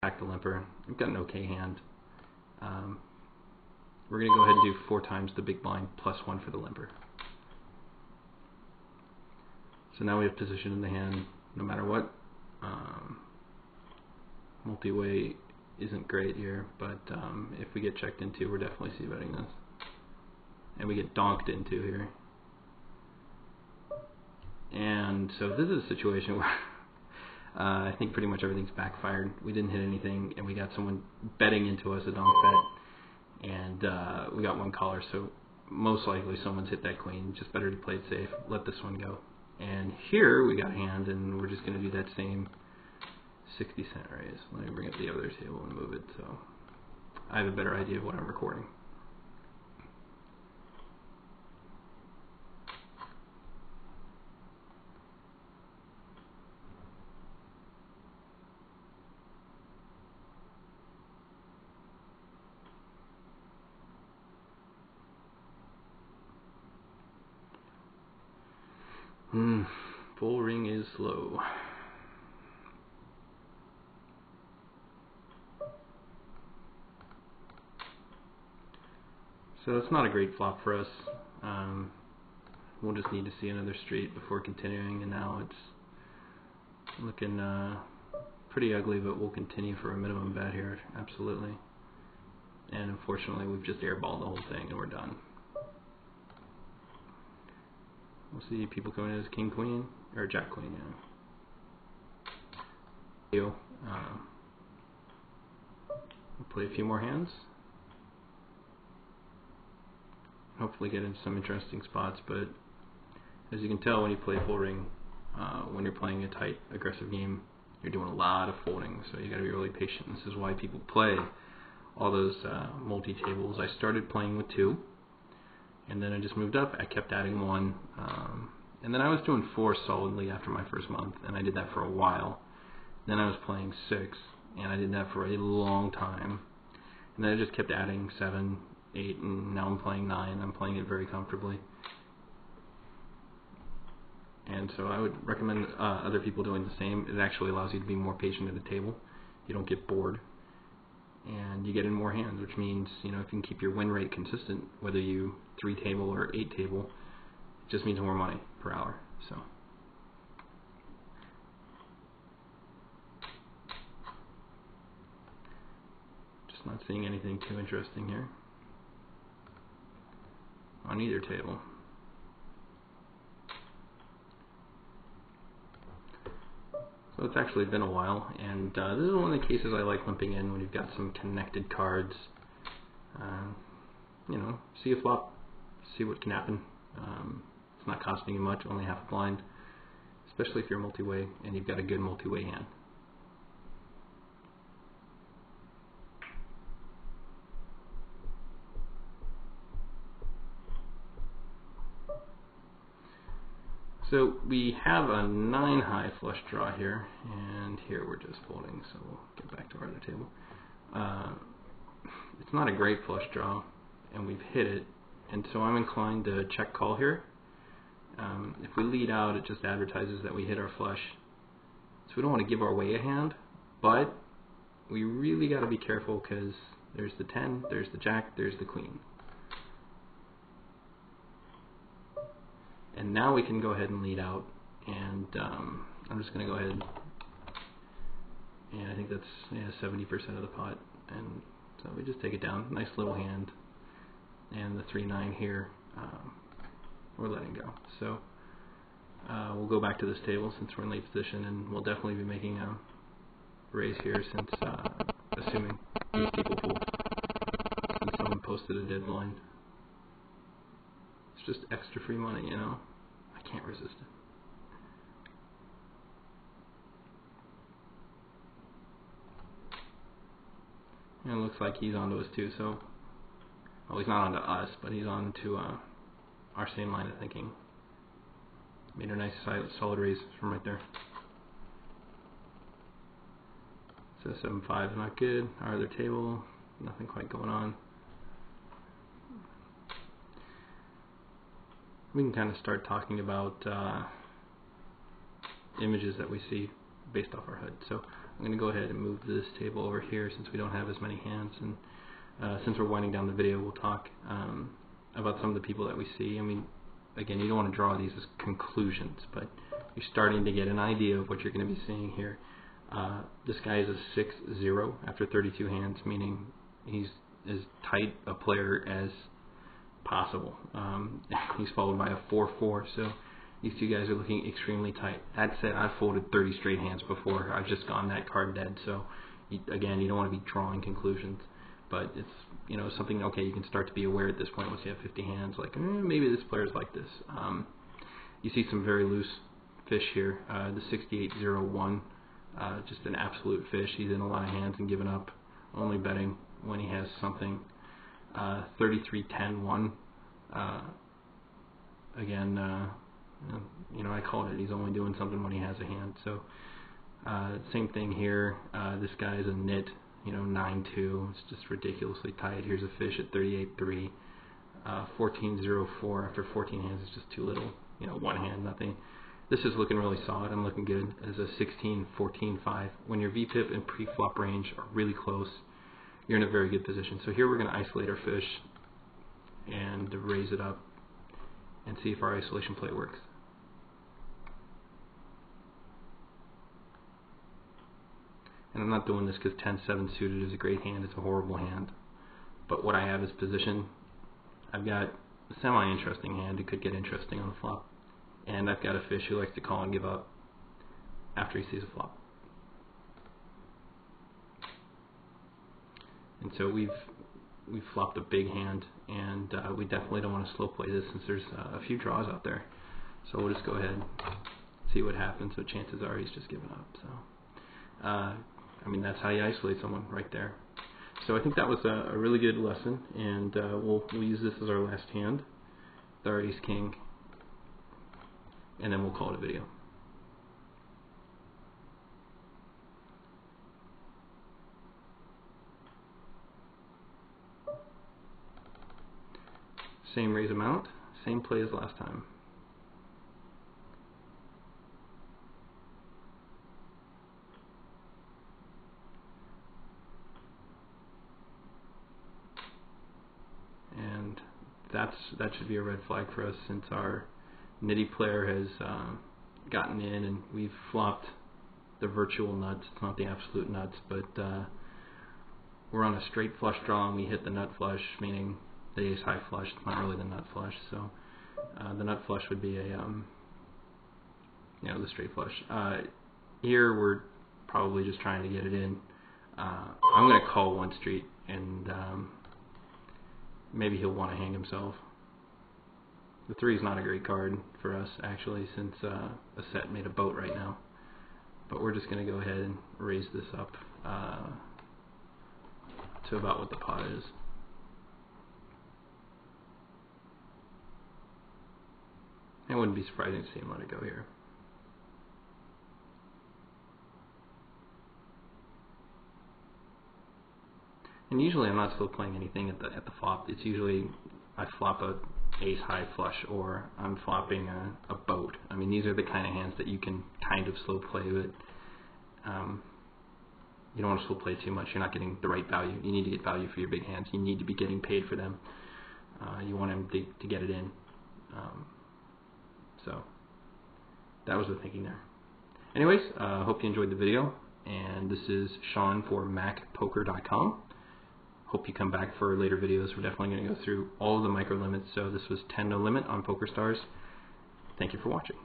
back to limper. We've got an okay hand. We're going to go ahead and do 4 times the big blind plus 1 for the limper. So now we have position in the hand no matter what. Multi-way isn't great here, but if we get checked into, we're definitely c-betting this. And we get donked into here. And so this is a situation where I think pretty much everything's backfired. We didn't hit anything, and we got someone betting into us a donk bet, and we got 1 caller, so most likely someone's hit that queen. Just better to play it safe, let this one go. And here we got a hand, and we're just going to do that same 60-cent raise. Let me bring up the other table and move it so I have a better idea of what I'm recording. Full ring is slow. So it's not a great flop for us. We'll just need to see another street before continuing, and now it's looking pretty ugly, but we'll continue for a minimum bet here, absolutely. And unfortunately, we've just airballed the whole thing, and we're done. We'll see people coming in as king queen or jack queen. Yeah. We'll play a few more hands. Hopefully get into some interesting spots. But as you can tell, when you play full ring, when you're playing a tight, aggressive game, you're doing a lot of folding. So you got to be really patient. This is why people play all those multi tables. I started playing with 2. And then I just moved up. I kept adding 1. And then I was doing 4 solidly after my first month, and I did that for a while. Then I was playing 6, and I did that for a long time. And then I just kept adding 7, 8, and now I'm playing 9. I'm playing it very comfortably. And so I would recommend other people doing the same. It actually allows you to be more patient at the table. You don't get bored. And you get in more hands, which means, you know, if you can keep your win rate consistent, whether you 3 table or 8 table, it just means more money per hour. So just not seeing anything too interesting here on either table. So it's actually been a while, and this is one of the cases I like limping in when you've got some connected cards. You know, see a flop, see what can happen. It's not costing you much, only half a blind, especially if you're multi-way and you've got a good multi-way hand. So we have a 9 high flush draw here, and here we're just folding, so we'll get back to our other table. It's not a great flush draw, and we've hit it, and so I'm inclined to check call here. If we lead out, it just advertises that we hit our flush, so we don't want to give our way a hand, but we really got to be careful because there's the 10, there's the jack, there's the queen. And now we can go ahead and lead out, and I'm just going to go ahead, and I think that's 70% of the pot, and so we just take it down. Nice little hand, and the 3-9 here, we're letting go. So we'll go back to this table since we're in late position, and we'll definitely be making a raise here since assuming these people fold, and someone posted a dead blind. It's just extra free money, you know. I can't resist it. And it looks like he's onto us too, so, well, he's not onto us, but he's on to our same line of thinking. Made a nice solid raise from right there. So 7-5 is not good. Our other table, nothing quite going on. We can kind of start talking about images that we see based off our HUD. So I'm going to go ahead and move this table over here since we don't have as many hands, and since we're winding down the video, we'll talk about some of the people that we see. I mean, again, you don't want to draw these as conclusions, but you're starting to get an idea of what you're going to be seeing here. This guy is a 6-0 after 32 hands, meaning he's as tight a player as possible. He's followed by a 4-4, so these two guys are looking extremely tight. That said, I've folded 30 straight hands before. I've just gone that card dead, so again, you don't want to be drawing conclusions, but it's, you know, something, okay, you can start to be aware at this point once you have 50 hands, like, maybe this player's like this. You see some very loose fish here. The 6801, just an absolute fish. He's in a lot of hands and giving up, only betting when he has something. 33-10-1, again, you know, I called it. He's only doing something when he has a hand. So same thing here. This guy is a nit, you know, 9-2. It's just ridiculously tight. Here's a fish at 38-3. 14-0-4 after 14 hands is just too little. You know, one hand, nothing. This is looking really solid. I'm looking good as a 16-14-5. When your VPIP and pre-flop range are really close, you're in a very good position. So here we're going to isolate our fish and raise it up and see if our isolation play works. And I'm not doing this because 10-7 suited is a great hand. It's a horrible hand. But what I have is position. I've got a semi-interesting hand. It could get interesting on the flop. And I've got a fish who likes to call and give up after he sees a flop. And so we've flopped a big hand, and we definitely don't want to slow play this since there's a few draws out there. So we'll just go ahead and see what happens. So chances are he's just giving up. So I mean, that's how you isolate someone right there. So I think that was a really good lesson, and we'll use this as our last hand, our ace king, and then we'll call it a video. Same raise amount, same play as last time. And that should be a red flag for us since our nitty player has gotten in and we've flopped the virtual nuts. It's not the absolute nuts, but we're on a straight flush draw and we hit the nut flush, meaning the ace high flush. It's not really the nut flush. So the nut flush would be a you know, the straight flush. Here we're probably just trying to get it in. I'm going to call one street, and maybe he'll want to hang himself. The 3 is not a great card for us, actually, since a set made a boat right now. But we're just going to go ahead and raise this up to about what the pot is. It wouldn't be surprising to see him let it go here. And usually I'm not still playing anything at the flop. It's usually I flop a ace high flush or I'm flopping a boat. I mean, these are the kind of hands that you can kind of slow play, but you don't want to slow play too much. You're not getting the right value. You need to get value for your big hands. You need to be getting paid for them. You want them to get it in. So that was the thinking there. Anyways, hope you enjoyed the video. And this is Sean for MacPoker.com. Hope you come back for later videos. We're definitely going to go through all of the micro limits. So this was 10 no limit on Pokerstars. Thank you for watching.